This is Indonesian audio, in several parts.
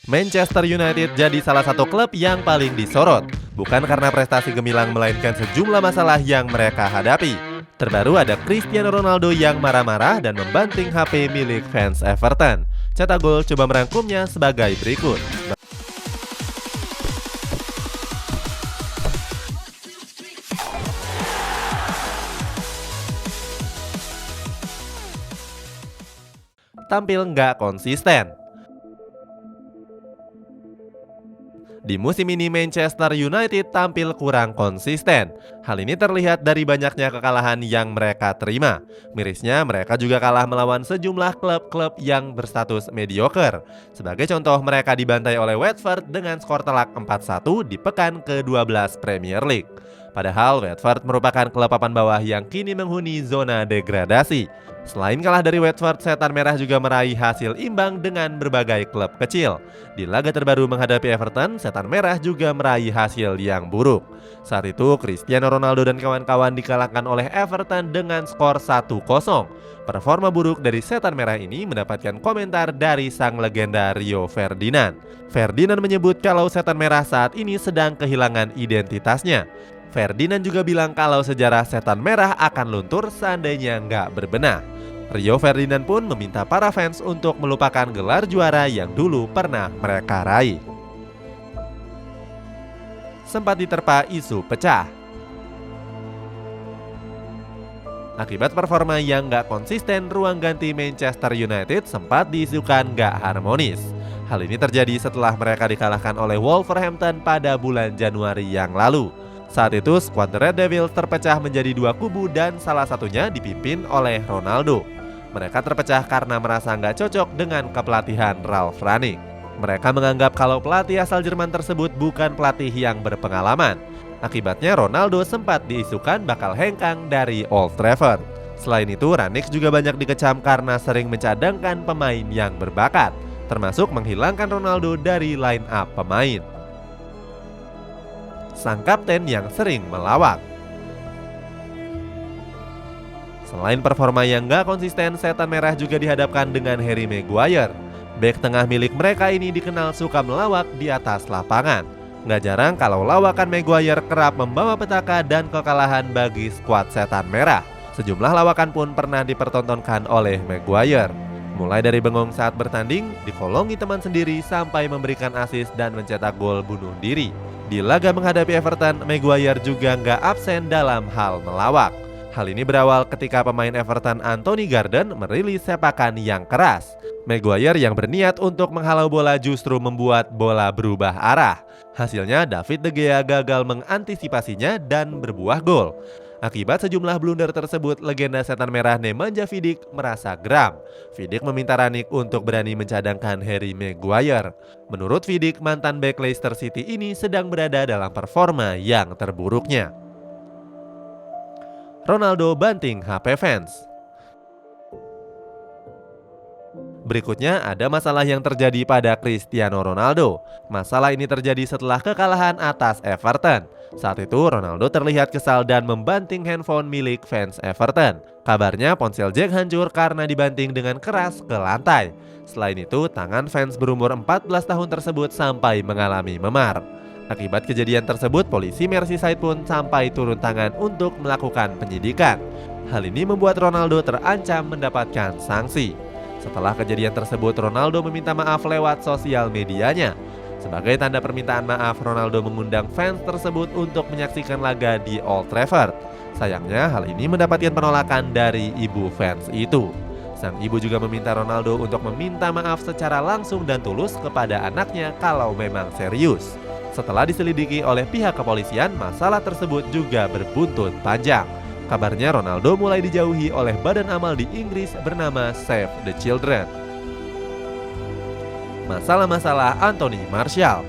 Manchester United jadi salah satu klub yang paling disorot, bukan karena prestasi gemilang melainkan sejumlah masalah yang mereka hadapi. Terbaru ada Cristiano Ronaldo yang marah-marah dan membanting HP milik fans Everton. Cetak Gol coba merangkumnya sebagai berikut. Tampil nggak konsisten. Di musim ini Manchester United tampil kurang konsisten. Hal ini terlihat dari banyaknya kekalahan yang mereka terima. Mirisnya mereka juga kalah melawan sejumlah klub-klub yang berstatus mediocre. Sebagai contoh, mereka dibantai oleh Watford dengan skor telak 4-1 di pekan ke-12 Premier League. Padahal Watford merupakan klub papan bawah yang kini menghuni zona degradasi. Selain kalah dari Watford, Setan Merah juga meraih hasil imbang dengan berbagai klub kecil. Di laga terbaru menghadapi Everton, Setan Merah juga meraih hasil yang buruk. Saat itu, Cristiano Ronaldo dan kawan-kawan dikalahkan oleh Everton dengan skor 1-0. Performa buruk dari Setan Merah ini mendapatkan komentar dari sang legenda Rio Ferdinand. Ferdinand menyebut kalau Setan Merah saat ini sedang kehilangan identitasnya. Ferdinand juga bilang kalau sejarah Setan Merah akan luntur seandainya nggak berbenah. Rio Ferdinand pun meminta para fans untuk melupakan gelar juara yang dulu pernah mereka raih. Sempat diterpa isu pecah. Akibat performa yang nggak konsisten, ruang ganti Manchester United sempat diisukan nggak harmonis. Hal ini terjadi setelah mereka dikalahkan oleh Wolverhampton pada bulan Januari yang lalu. Saat itu, skuad Red Devils terpecah menjadi dua kubu dan salah satunya dipimpin oleh Ronaldo. Mereka terpecah karena merasa nggak cocok dengan kepelatihan Ralf Rangnick. Mereka menganggap kalau pelatih asal Jerman tersebut bukan pelatih yang berpengalaman. Akibatnya Ronaldo sempat diisukan bakal hengkang dari Old Trafford. Selain itu, Rangnick juga banyak dikecam karena sering mencadangkan pemain yang berbakat, termasuk menghilangkan Ronaldo dari line up pemain. Sang kapten yang sering melawak. Selain performa yang gak konsisten, Setan Merah juga dihadapkan dengan Harry Maguire. Bek tengah milik mereka ini dikenal suka melawak di atas lapangan. Gak jarang kalau lawakan Maguire kerap membawa petaka dan kekalahan bagi skuad Setan Merah. Sejumlah lawakan pun pernah dipertontonkan oleh Maguire. Mulai dari bengong saat bertanding, dikolongi teman sendiri sampai memberikan assist dan mencetak gol bunuh diri. Di laga menghadapi Everton, Maguire juga nggak absen dalam hal melawak. Hal ini berawal ketika pemain Everton Anthony Gordon merilis sepakan yang keras. Maguire yang berniat untuk menghalau bola justru membuat bola berubah arah. Hasilnya David De Gea gagal mengantisipasinya dan berbuah gol. Akibat sejumlah blunder tersebut, legenda Setan Merah Nemanja Vidic merasa geram. Vidic meminta Rangnick untuk berani mencadangkan Harry Maguire. Menurut Vidic, mantan bek Leicester City ini sedang berada dalam performa yang terburuknya. Ronaldo banting HP fans. Berikutnya ada masalah yang terjadi pada Cristiano Ronaldo. Masalah ini terjadi setelah kekalahan atas Everton. Saat itu Ronaldo terlihat kesal dan membanting handphone milik fans Everton. Kabarnya ponsel Jack hancur karena dibanting dengan keras ke lantai. Selain itu, tangan fans berumur 14 tahun tersebut sampai mengalami memar. Akibat kejadian tersebut, polisi Merseyside pun sampai turun tangan untuk melakukan penyidikan. Hal ini membuat Ronaldo terancam mendapatkan sanksi. Setelah kejadian tersebut, Ronaldo meminta maaf lewat sosial medianya. Sebagai tanda permintaan maaf, Ronaldo mengundang fans tersebut untuk menyaksikan laga di Old Trafford. Sayangnya, hal ini mendapatkan penolakan dari ibu fans itu. Sang ibu juga meminta Ronaldo untuk meminta maaf secara langsung dan tulus kepada anaknya kalau memang serius. Setelah diselidiki oleh pihak kepolisian, masalah tersebut juga berbuntut panjang. Kabarnya Ronaldo mulai dijauhi oleh badan amal di Inggris bernama Save the Children. Masalah-masalah Anthony Martial.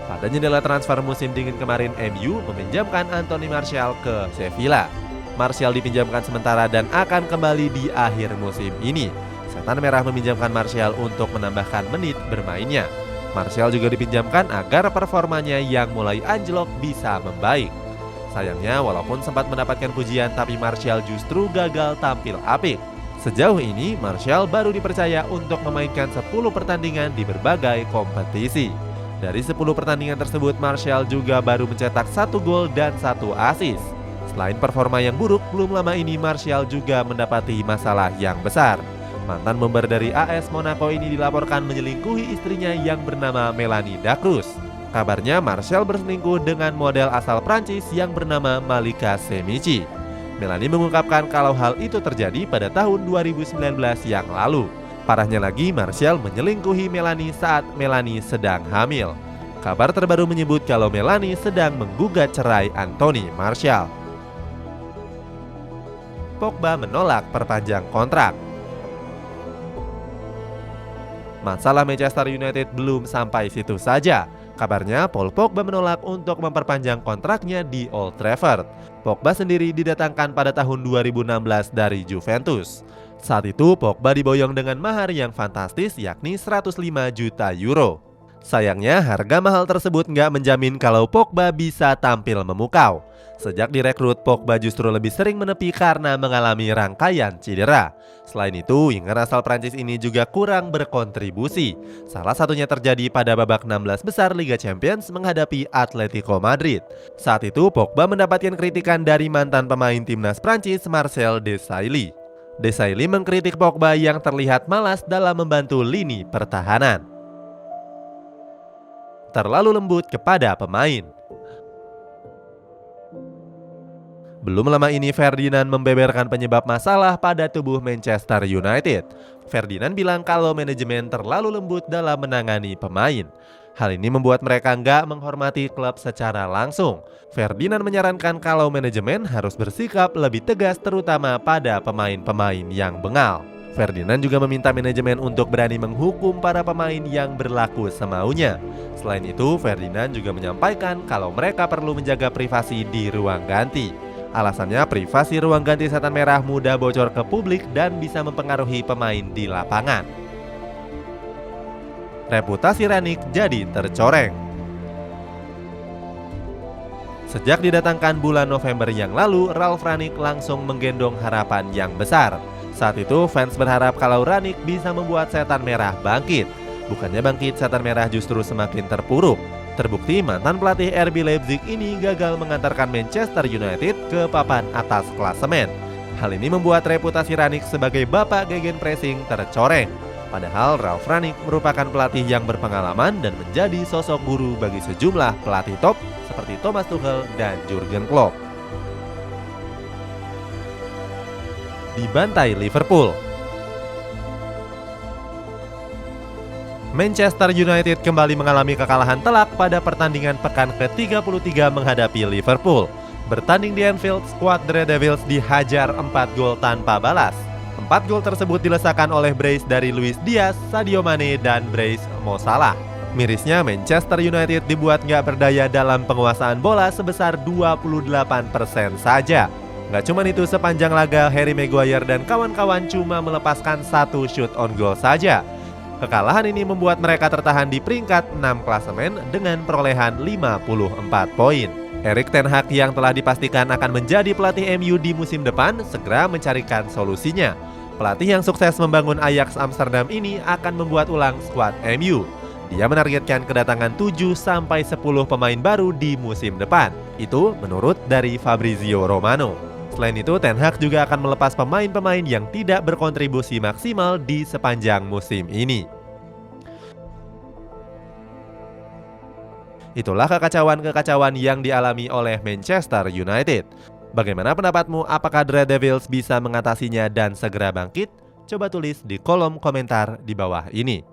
Pada jendela transfer musim dingin kemarin, MU meminjamkan Anthony Martial ke Sevilla. Martial dipinjamkan sementara dan akan kembali di akhir musim ini. Setan Merah meminjamkan Martial untuk menambahkan menit bermainnya. Martial juga dipinjamkan agar performanya yang mulai anjlok bisa membaik. Sayangnya, walaupun sempat mendapatkan pujian, tapi Martial justru gagal tampil apik. Sejauh ini, Martial baru dipercaya untuk memainkan 10 pertandingan di berbagai kompetisi. Dari 10 pertandingan tersebut, Martial juga baru mencetak 1 gol dan 1 assist. Selain performa yang buruk, belum lama ini Martial juga mendapati masalah yang besar. Mantan member dari AS Monaco ini dilaporkan menyelingkuhi istrinya yang bernama Melanie Dacruz. Kabarnya Martial berselingkuh dengan model asal Prancis yang bernama Malika Semici. Melanie mengungkapkan kalau hal itu terjadi pada tahun 2019 yang lalu. Parahnya lagi, Martial menyelingkuhi Melanie saat Melanie sedang hamil. Kabar terbaru menyebut kalau Melanie sedang menggugat cerai Anthony Martial. Pogba menolak perpanjang kontrak. Masalah Manchester United belum sampai situ saja. Kabarnya Paul Pogba menolak untuk memperpanjang kontraknya di Old Trafford. Pogba sendiri didatangkan pada tahun 2016 dari Juventus. Saat itu Pogba diboyong dengan mahar yang fantastis yakni 105 juta euro. Sayangnya harga mahal tersebut nggak menjamin kalau Pogba bisa tampil memukau. Sejak direkrut, Pogba justru lebih sering menepi karena mengalami rangkaian cedera. Selain itu, winger asal Prancis ini juga kurang berkontribusi. Salah satunya terjadi pada babak 16 besar Liga Champions menghadapi Atletico Madrid. Saat itu, Pogba mendapatkan kritikan dari mantan pemain timnas Prancis Marcel Desailly. Desailly mengkritik Pogba yang terlihat malas dalam membantu lini pertahanan. Terlalu lembut kepada pemain. Belum lama ini Ferdinand membeberkan penyebab masalah pada tubuh Manchester United. Ferdinand bilang kalau manajemen terlalu lembut dalam menangani pemain. Hal ini membuat mereka nggak menghormati klub secara langsung. Ferdinand menyarankan kalau manajemen harus bersikap lebih tegas terutama pada pemain-pemain yang bengal. Ferdinand juga meminta manajemen untuk berani menghukum para pemain yang berlaku semaunya. Selain itu, Ferdinand juga menyampaikan kalau mereka perlu menjaga privasi di ruang ganti. Alasannya, privasi ruang ganti setan merah mudah bocor ke publik dan bisa mempengaruhi pemain di lapangan. Reputasi Ranić jadi tercoreng. Sejak didatangkan bulan November yang lalu, Ralf Ranić langsung menggendong harapan yang besar. Saat itu, fans berharap kalau Ranić bisa membuat setan merah bangkit. Bukannya bangkit, setan merah justru semakin terpuruk. Terbukti mantan pelatih RB Leipzig ini gagal mengantarkan Manchester United ke papan atas klasemen. Hal ini membuat reputasi Ranić sebagai bapak gegenpressing tercoreng. Padahal Ralf Ranić merupakan pelatih yang berpengalaman dan menjadi sosok guru bagi sejumlah pelatih top seperti Thomas Tuchel dan Jurgen Klopp. Dibantai Liverpool. Manchester United kembali mengalami kekalahan telak pada pertandingan pekan ke-33 menghadapi Liverpool. Bertanding di Anfield, skuad The Red Devils dihajar 4 gol tanpa balas. 4 gol tersebut dilesakan oleh brace dari Luis Diaz, Sadio Mane, dan brace Mo Salah. Mirisnya, Manchester United dibuat nggak berdaya dalam penguasaan bola sebesar 28% saja. Nggak cuma itu, sepanjang laga Harry Maguire dan kawan-kawan cuma melepaskan 1 shoot on goal saja. Kekalahan ini membuat mereka tertahan di peringkat 6 klasemen dengan perolehan 54 poin. Erik ten Hag yang telah dipastikan akan menjadi pelatih MU di musim depan segera mencarikan solusinya. Pelatih yang sukses membangun Ajax Amsterdam ini akan membuat ulang skuad MU. Dia menargetkan kedatangan 7-10 pemain baru di musim depan. Itu menurut dari Fabrizio Romano. Selain itu, Ten Hag juga akan melepas pemain-pemain yang tidak berkontribusi maksimal di sepanjang musim ini. Itulah kekacauan-kekacauan yang dialami oleh Manchester United. Bagaimana pendapatmu? Apakah The Red Devils bisa mengatasinya dan segera bangkit? Coba tulis di kolom komentar di bawah ini.